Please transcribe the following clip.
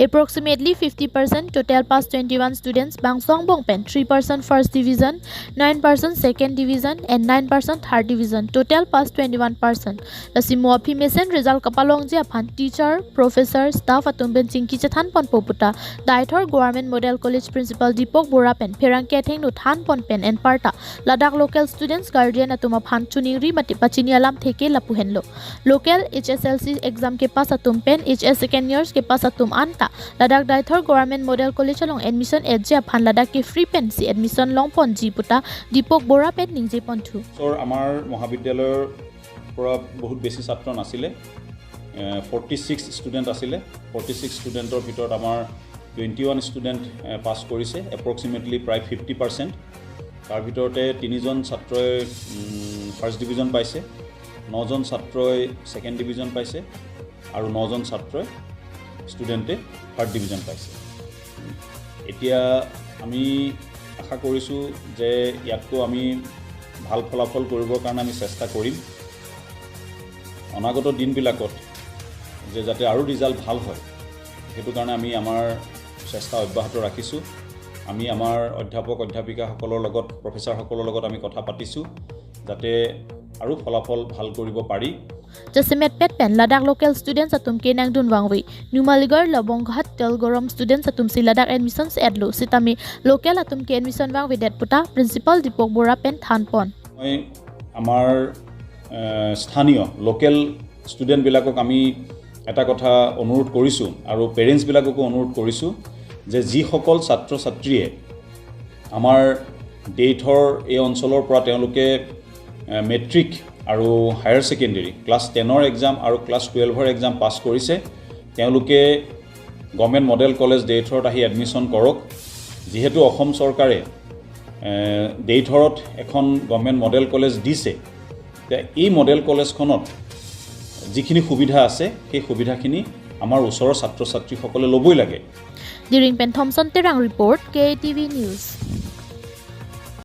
Approximately 50% total pass 21 students Bangsong Bongpen 3% first division, 9% second division and 9% third division. Total pass 21%. Lasimo Pimesen result kapalong Japan teacher, professor, staff atumben Chinki Chathan Pon Poputa, Deithor Govt Model College Principal Deithor Govt Perang Keteng Nuthan Ponpen and Parta, Ladakh local students guardian atuma Phan Chuningri Matipachini Alam Theke Lapuhenlo. Local HSLC exam ke pass atumpen HS second years ke pass atum anta. Ladakh Deithor Govt Model College along admission edge Phan Ladakh ke free pensi admission long pon jiputa Deithor Govt ningje pontu. So amar মহাবিদ্যালয়ৰ পৰা বহুত বেছি ছাত্ৰ নাছিলে 46 student আছিল 46 ষ্টুডেন্টৰ ভিতৰত আমাৰ 21 student pass কৰিছে approximately প্ৰায় 50% তাৰ ভিতৰতে 3 জন ছাত্ৰই ফাৰ্স্ট ডিভিজন পাইছে 9 জন ছাত্ৰই সেকেন্ড ডিভিজন পাইছে আৰু 9 জন ছাত্ৰই ষ্টুডেন্টে থাৰ্ড ডিভিজন পাইছে এতিয়া আমি আশা কৰিছো যে ইয়াতকৈ আমি ভাল ফলাফল কৰিবৰ কাৰণে আমি চেষ্টা কৰিম অনাগত দিনবিলাকত যে যাতে আৰু ৰিজাল্ট ভাল হয় হেতু কাৰণে আমি আমাৰ চেষ্টা অব্যাহত ৰাখিছো আমি আমাৰ অধ্যাপক অধ্যাপিকাসকলৰ লগত প্ৰফেসৰসকলৰ লগত আমি কথা পাতিছো যাতে আৰু ফলাফল ভাল কৰিব পাৰি Jasimet Pet Pen Ladakh local students atum Kenang Dunwangwi Numaligar Labonghat Telgorom students atum si Ladakh admissions adlo sitami local atum ke admission wangwi deputa principal Deithor Govt Pen Thanpon মই আমাৰ স্থানীয় লোকেল ষ্টুডেন্ট বিলাকক আমি এটা কথা অনুৰোধ কৰিছো আৰু পেৰেন্টছ বিলাককো অনুৰোধ কৰিছো যে যি সকল ছাত্ৰ ছাত্ৰীয়ে আমাৰ ডেইথৰ এই অঞ্চলৰ পৰা তেওঁলোকে মেট্ৰিক আৰু হায়াৰ সেকেন্ডাৰী ক্লাস 10 ৰ এক্সাম আৰু ক্লাস 12 ৰ এক্সাম পাস কৰিছে তেওঁলোকে গভৰ্নমেন্ট মডেল কলেজ ডেইথৰত আহি এডমিশন কৰক যেহেতু অসম চৰকাৰে ডেইথৰত এখন গভৰ্নমেন্ট মডেল কলেজ দিছে এই মডেল কলেজখনত যিখিনি সুবিধা আছে সেই সুবিধাখিনি আমাৰ ওচৰৰ ছাত্ৰ ছাত্ৰীসকলে লবই লাগে During Pen Thompson Terang report KTV News